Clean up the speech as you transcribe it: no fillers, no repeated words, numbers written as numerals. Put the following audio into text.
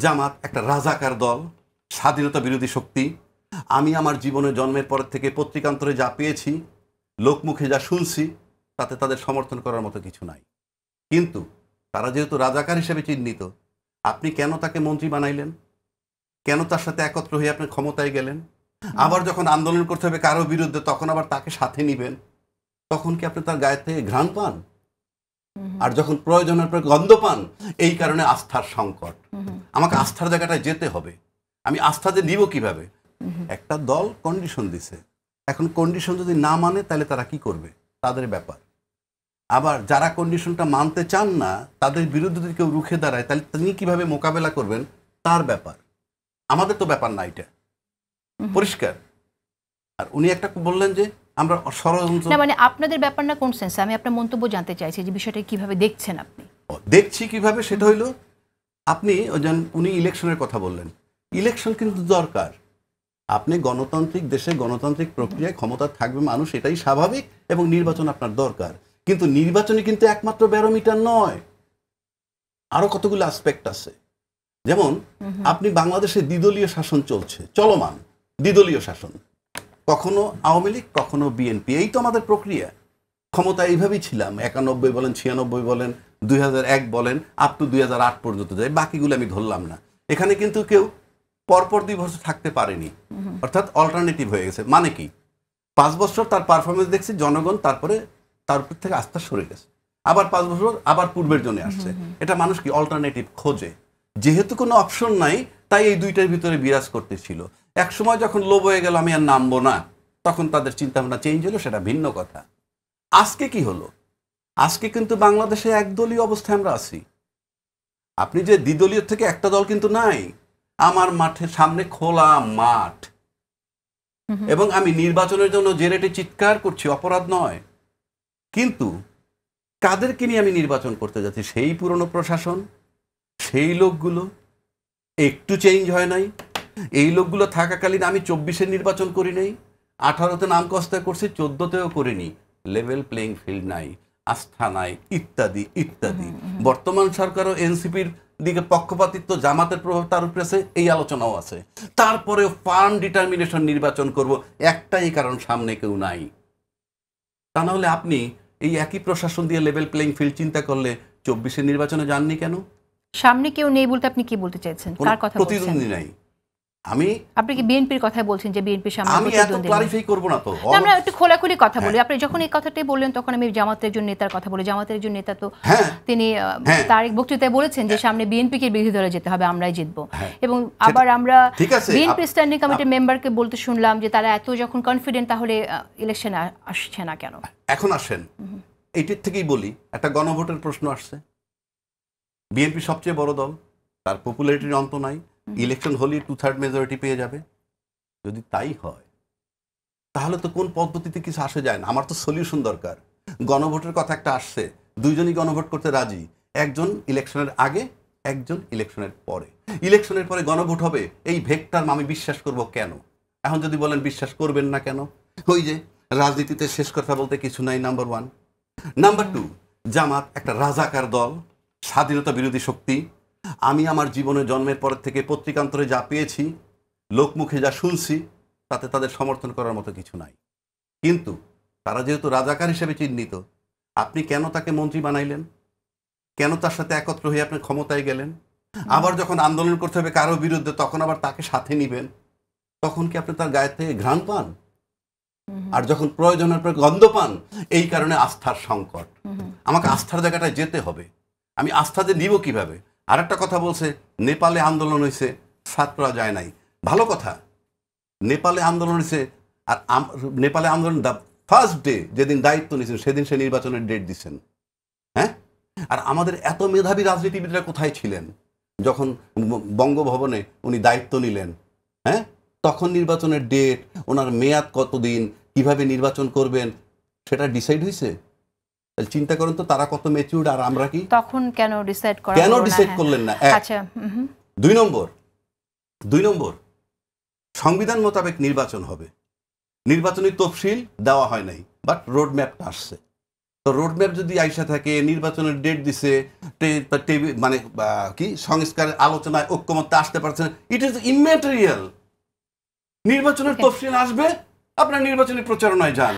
জামাত একটা রাজাকার দল, স্বাধীনতা বিরোধী শক্তি। আমি আমার জীবনে জন্মের পর থেকে পত্রিকান্তরে যা পেয়েছি, লোকমুখে যা শুনছি, তাতে তাদের সমর্থন করার মতো কিছু নাই। কিন্তু তারা যেহেতু রাজাকার হিসেবে চিহ্নিত, আপনি কেন তাকে মন্ত্রী বানাইলেন? কেন তার সাথে একত্র হয়ে আপনি ক্ষমতায় গেলেন? আবার যখন আন্দোলন করতে হবে কারো বিরুদ্ধে, তখন আবার তাকে সাথে নিবেন। তখন কি আপনি তার গায়ে থেকে ঘ্রাণ পান? আর যখন প্রয়োজনের পর গন্ধ পান, এই কারণে আস্থার সংকট। আমাকে আস্থার জায়গাটায় যেতে হবে। আমি আস্থা যে নিব কিভাবে? একটা দল কন্ডিশন দিছে, এখন কন্ডিশন যদি না মানে তাহলে তারা কি করবে, তাদের ব্যাপার। আবার যারা কন্ডিশনটা মানতে চান না, তাদের বিরুদ্ধে যদি কেউ রুখে দাঁড়ায়, তাহলে তিনি কিভাবে মোকাবেলা করবেন, তার ব্যাপার। আমাদের তো ব্যাপার না, এটা পরিষ্কার। আর উনি একটা বললেন যে আমরা ষড়যন্ত্র, না মানে আপনাদের ব্যাপার না কোন সেন্সে? আমি আপনার মন্তব্য জানতে চাইছি যে বিষয়টা কিভাবে দেখছেন আপনি। দেখছি কিভাবে, সেটা হইলো আপনি উনি ইলেকশনের কথা বললেন। ইলেকশন কিন্তু দরকার। আপনি গণতান্ত্রিক দেশে গণতান্ত্রিক প্রক্রিয়ায় ক্ষমতা থাকবে মানুষ, এটাই স্বাভাবিক, এবং নির্বাচন আপনার দরকার। কিন্তু নির্বাচনে কিন্তু একমাত্র ব্যারোমিটার নয়, আরো কতগুলো অ্যাসপেক্ট আছে। যেমন আপনি বাংলাদেশে দ্বিদলীয় শাসন চলছে, চলমান দ্বিদলীয় শাসন, কখনো আওয়ামী লীগ কখনো বিএনপি, এই তো আমাদের প্রক্রিয়া। ক্ষমতা এইভাবেই ছিলাম, 91 বলেন, 96 বলেন, 2001 বলেন, আপ টু 2008 পর্যন্ত যায়, বাকিগুলো আমি ধরলাম না। এখানে কিন্তু কেউ পরপর 2 বছর থাকতে পারেনি, অর্থাৎ অল্টারনেটিভ হয়ে গেছে। মানে কি, 5 বছর তার পারফরমেন্স দেখছি জনগণ, তারপরে তার উপর থেকে আস্থা সরে গেছে, আবার 5 বছর আবার পূর্বের জন্য আসছে। এটা মানুষ কি অল্টারনেটিভ খোঁজে। যেহেতু কোনো অপশন নাই, তাই এই দুইটার ভিতরে বিরাজ করতেছিল। এক সময় যখন লোভ হয়ে গেল আমি আর নামবো না, তখন তাদের চিন্তা ভাবনা চেঞ্জ হলো, সেটা ভিন্ন কথা। আজকে কি হলো? আজকে কিন্তু বাংলাদেশে একদলীয় অবস্থায় আমরা আছি। আপনি যে দ্বিদলীয় থেকে একটা দল কিন্তু নাই। আমার মাঠের সামনে খোলা মাঠ, এবং আমি নির্বাচনের জন্য যে রেটে চিৎকার করছি, অপরাধ নয়। কিন্তু কাদেরকে নিয়ে আমি নির্বাচন করতে যাচ্ছি? সেই পুরনো প্রশাসন, সেই লোকগুলো, একটু চেঞ্জ হয় নাই। এই লোকগুলো থাকাকালীন আমি 24-এ নির্বাচন করি নাই, 18-তে নাম কস্তা করছি, 14-তেও করিনি। লেভেল প্লেইং ফিল্ড নাই, আস্থা নাই, ইত্যাদি ইত্যাদি। বর্তমান সরকারও এনসিপির দিকে পক্ষপাতিত্ব, জামাতের প্রভাব তার উপরে আছে, এই আলোচনাও আছে। তারপরেও ফার্ম ডিটারমিনেশন নির্বাচন করব, একটাই কারণ, সামনে কেউ নাই। তা না হলে আপনি এই একই প্রশাসন দিয়ে লেভেল প্লেইং ফিল্ড চিন্তা করলে 24-এর নির্বাচনে যাননি কেন? সামনে কেউ নেই বলতে আপনি কি বলতে চাইছেন? কার কথা বলছেন? প্রতিদ্বন্দ্বী নাই। আপনি কি বিএনপির কথাই বলছেন যে বিএনপির সামনে আমি এত ক্লারিফাই করব না তো। আমরা একটু খোলাখুলি কথা বলি। আপনি যখন এই কথাটাই বললেন, তখন আমি জামাতের একজন নেতার কথা বলি। জামাতের একজন নেতা তো তিনি তার এক বক্তৃতায় বলেছেন যে সামনে বিএনপিকে বিরোধী দলে যেতে হবে, আমরাই জিতবো। এবং আবার আমরা বিএনপি স্ট্যান্ডিং কমিটির মেম্বারকে বলতে শুনলাম যে তারা এত যখন কনফিডেন্ট, তাহলে ইলেকশনে আসছে না কেন? এখন আসেন, এইটির থেকেই বলি, একটা গণভোটের প্রশ্ন আসছে। বিএনপি সবচেয়ে বড় দল, তার পপুলারিটির অন্ত নাই, ইলেকশন হলেই 2/3 মেজরিটি পেয়ে যাবে। যদি তাই হয়, তাহলে তো কোন পদ্ধতিতে কিছু আসে যায় না। আমার তো সলিউশন দরকার। গণভোটের কথা একটা আসছে, দুইজনই গণভোট করতে রাজি, একজন ইলেকশনের আগে, একজন ইলেকশনের পরে। ইলেকশনের পরে গণভোট হবে, এই ভেক্টর আমি বিশ্বাস করব কেন? এখন যদি বলেন বিশ্বাস করবেন না কেন, ওই যে রাজনীতিতে শেষ কথা বলতে কিছু নাই, নাম্বার 1। নাম্বার 2, জামাত একটা রাজাকার দল, স্বাধীনতা বিরোধী শক্তি। আমি আমার জীবনে জন্মের পর থেকে পত্রিকান্তরে যা পেয়েছি, লোকমুখে যা শুনছি, তাতে তাদের সমর্থন করার মতো কিছু নাই। কিন্তু তারা যেহেতু রাজাকার হিসেবে চিহ্নিত, আপনি কেন তাকে মন্ত্রী বানাইলেন? কেন তার সাথে একত্র হয়ে আপনি ক্ষমতায় গেলেন? আবার যখন আন্দোলন করতে হবে কারো বিরুদ্ধে, তখন আবার তাকে সাথে নিবেন। তখন কি আপনি তার গায়ে থেকে ঘ্রাণ পান? আর যখন প্রয়োজনের পর গন্ধ পান, এই কারণে আস্থার সংকট। আমাকে আস্থার জায়গাটায় যেতে হবে। আমি আস্থা যে নিব কিভাবে? আর একটা কথা বলছে, নেপালে আন্দোলন হয়েছে, ছাত্ররা যায় নাই। ভালো কথা, নেপালে আন্দোলন হয়েছে, আর নেপালে আন্দোলন ফার্স্ট ডে যেদিন দায়িত্ব নিয়েছেন, সেদিন সে নির্বাচনের ডেট দিচ্ছেন। হ্যাঁ, আর আমাদের এত মেধাবী রাজনীতিবিদরা কোথায় ছিলেন যখন বঙ্গভবনে উনি দায়িত্ব নিলেন? হ্যাঁ, তখন নির্বাচনের ডেট, ওনার মেয়াদ কতদিন, কিভাবে নির্বাচন করবেন, সেটা ডিসাইড হয়েছে। চিন্তা করেন তো, তারা কত ম্যাচিউরড, আর আমরা কি তখন কেন ডিসাইড করলেন না? আচ্ছা। 2 নম্বর, সংবিধান মোতাবেক নির্বাচন হবে, নির্বাচনী তফসিল দেওয়া হয় নাই, বাট রোড ম্যাপটা আসছে। তো রোডম্যাপ যদি আইসা থাকে, নির্বাচনের ডেট দিছে, মানে কি সংস্কার আলোচনায় ঐক্যমত্যে আসতে পারছে না, ইট ইজ ইম্যাটেরিয়াল। নির্বাচনের তফসিল আসবে, আপনার নির্বাচনী প্রচারণায় যান।